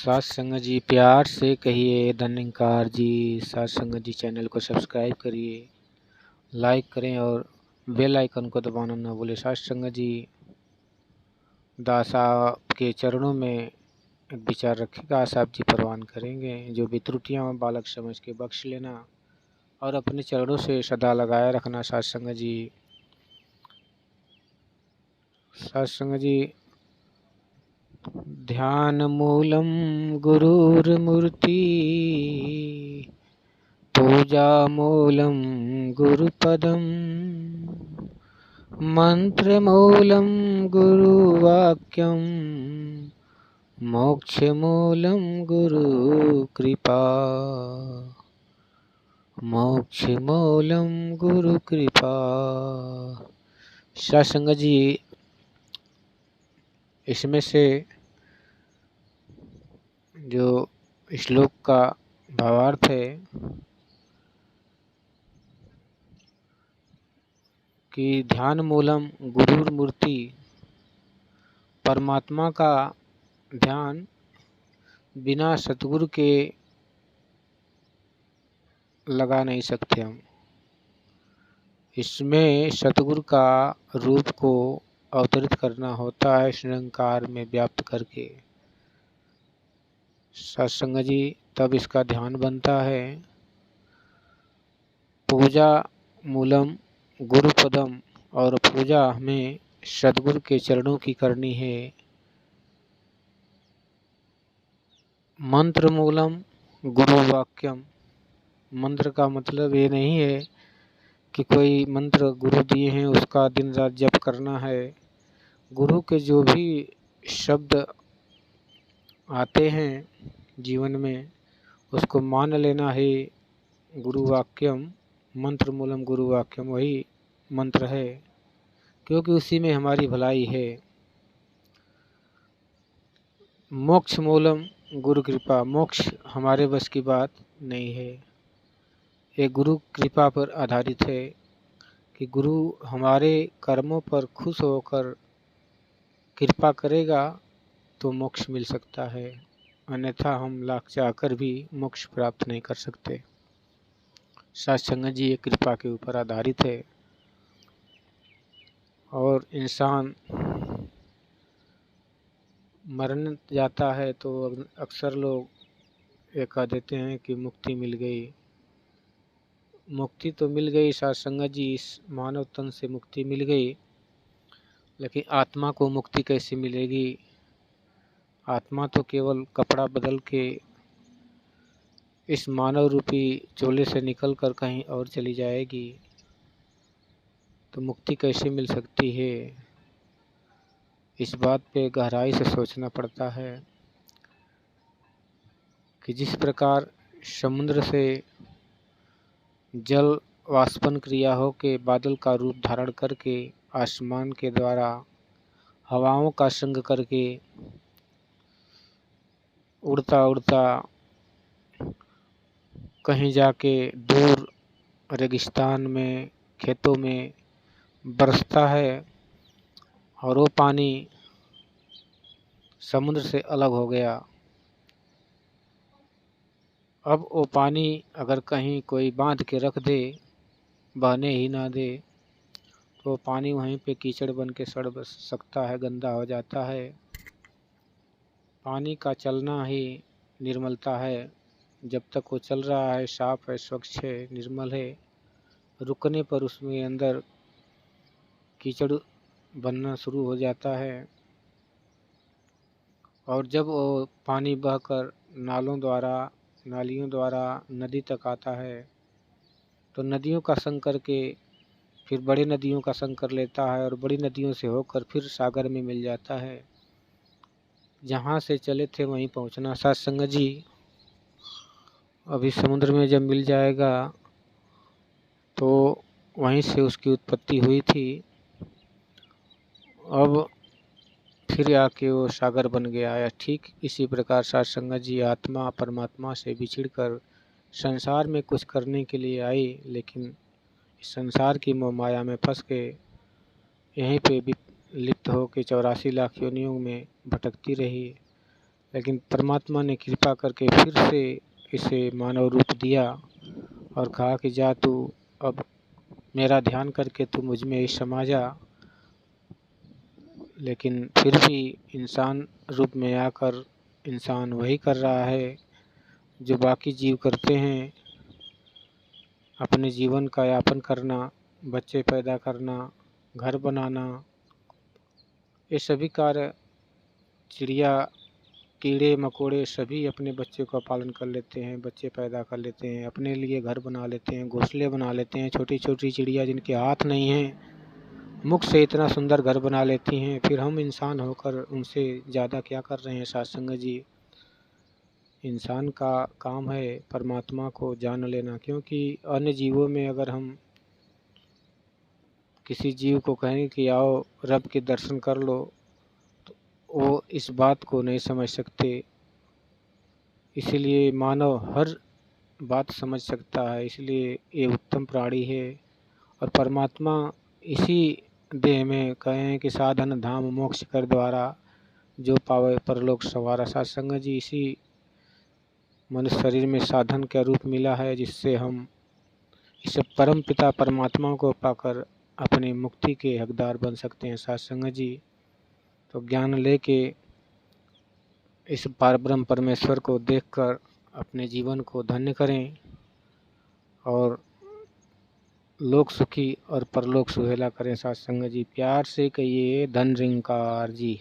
साथ संगत जी प्यार से कहिए धन्यकार जी। साथ संगत जी चैनल को सब्सक्राइब करिए, लाइक करें और बेल आइकन को दबाना ना भूलें। साथ संगत जी दास साहब के चरणों में एक विचार रखेगा, आस आप जी परवान करेंगे। जो भी त्रुटियां बालक समझ के बख्श लेना और अपने चरणों से सदा लगाए रखना। साथ संगत जी ध्यान मूलम गुरुर्मूर्ति, पूजा मूलम गुरुपदम, मंत्र मूलम गुरुवाक्यम, मोक्ष मूलम गुरु कृपा, मोक्ष मूलम गुरु कृपा। सत्संग जी इसमें से जो श्लोक का भावार्थ है कि ध्यान मूलम गुरुर मूर्ति, परमात्मा का ध्यान बिना सतगुरु के लगा नहीं सकते हम। इसमें सतगुरु का रूप को अवतरित करना होता है निरंकार में व्याप्त करके। सत्संग जी तब इसका ध्यान बनता है। पूजा मूलम गुरुपदम, और पूजा हमें सद्गुरु के चरणों की करनी है। मंत्र मूलम गुरु वाक्यम, मंत्र का मतलब ये नहीं है कि कोई मंत्र गुरु दिए हैं उसका दिन रात जप करना है। गुरु के जो भी शब्द आते हैं जीवन में उसको मान लेना है। गुरु वाक्यम, मंत्र मूलम गुरु वाक्यम, वही मंत्र है क्योंकि उसी में हमारी भलाई है। मोक्ष मूलम गुरु कृपा, मोक्ष हमारे बस की बात नहीं है, ये गुरु कृपा पर आधारित है कि गुरु हमारे कर्मों पर खुश होकर कृपा करेगा तो मोक्ष मिल सकता है, अन्यथा हम लाख चाहकर भी मोक्ष प्राप्त नहीं कर सकते। सत्संग जी ये कृपा के ऊपर आधारित है। और इंसान मरने जाता है तो अक्सर लोग ये कह देते हैं कि मुक्ति मिल गई। मुक्ति तो मिल गई सत्संग जी, इस मानव तन से मुक्ति मिल गई, लेकिन आत्मा को मुक्ति कैसे मिलेगी? आत्मा तो केवल कपड़ा बदल के इस मानव रूपी चोले से निकलकर कहीं और चली जाएगी, तो मुक्ति कैसे मिल सकती है? इस बात पे गहराई से सोचना पड़ता है कि जिस प्रकार समुद्र से जल वाष्पन क्रिया हो के बादल का रूप धारण करके आसमान के द्वारा हवाओं का संग करके उड़ता उड़ता कहीं जाके दूर रेगिस्तान में खेतों में बरसता है और वो पानी समुद्र से अलग हो गया। अब वो पानी अगर कहीं कोई बांध के रख दे, बहने ही ना दे, तो पानी वहीं पे कीचड़ बन के सड़ सकता है, गंदा हो जाता है। पानी का चलना ही निर्मलता है। जब तक वो चल रहा है साफ है, स्वच्छ है, निर्मल है, रुकने पर उसमें अंदर कीचड़ बनना शुरू हो जाता है। और जब वो पानी बहकर नालों द्वारा, नालियों द्वारा नदी तक आता है तो नदियों का संग करके फिर बड़ी नदियों का संग कर लेता है और बड़ी नदियों से होकर फिर सागर में मिल जाता है। जहाँ से चले थे वहीं पहुँचना। सत्संग जी अभी समुद्र में जब मिल जाएगा तो वहीं से उसकी उत्पत्ति हुई थी, अब फिर आके वो सागर बन गया है। ठीक इसी प्रकार सत्संग जी आत्मा परमात्मा से बिछड़कर संसार में कुछ करने के लिए आई, लेकिन संसार की मोह माया में फंस के यहीं पे लिप्त हो के 84 लाख योनियों में भटकती रही। लेकिन परमात्मा ने कृपा करके फिर से इसे मानव रूप दिया और कहा कि जा तू अब मेरा ध्यान करके तू मुझ में ही समा जा। लेकिन फिर भी इंसान रूप में आकर इंसान वही कर रहा है जो बाकी जीव करते हैं, अपने जीवन का यापन करना, बच्चे पैदा करना, घर बनाना, ये सभी कार्य चिड़िया, कीड़े मकोड़े सभी अपने बच्चे का पालन कर लेते हैं, बच्चे पैदा कर लेते हैं, अपने लिए घर बना लेते हैं, घोंसले बना लेते हैं। छोटी छोटी चिड़िया जिनके हाथ नहीं हैं, मुख से इतना सुंदर घर बना लेती हैं। फिर हम इंसान होकर उनसे ज़्यादा क्या कर रहे हैं साथ संगत जी। इंसान का काम है परमात्मा को जान लेना, क्योंकि अन्य जीवों में अगर हम किसी जीव को कहें कि आओ रब के दर्शन कर लो, तो वो इस बात को नहीं समझ सकते। इसलिए मानव हर बात समझ सकता है, इसलिए ये उत्तम प्राणी है। और परमात्मा इसी देह में कहें कि साधन धाम मोक्ष कर द्वारा जो पावे परलोक सवारा। साथ संगत जी, इसी मनुष्य शरीर में साधन का रूप मिला है, जिससे हम इस परम पिता परमात्मा को पाकर अपनी मुक्ति के हकदार बन सकते हैं। साथ संगत जी, तो ज्ञान लेके इस पारब्रह्म परमेश्वर को देखकर अपने जीवन को धन्य करें और लोक सुखी और परलोक सुहेला करें। साथ संगत जी, प्यार से कहिए धन रिंकार जी।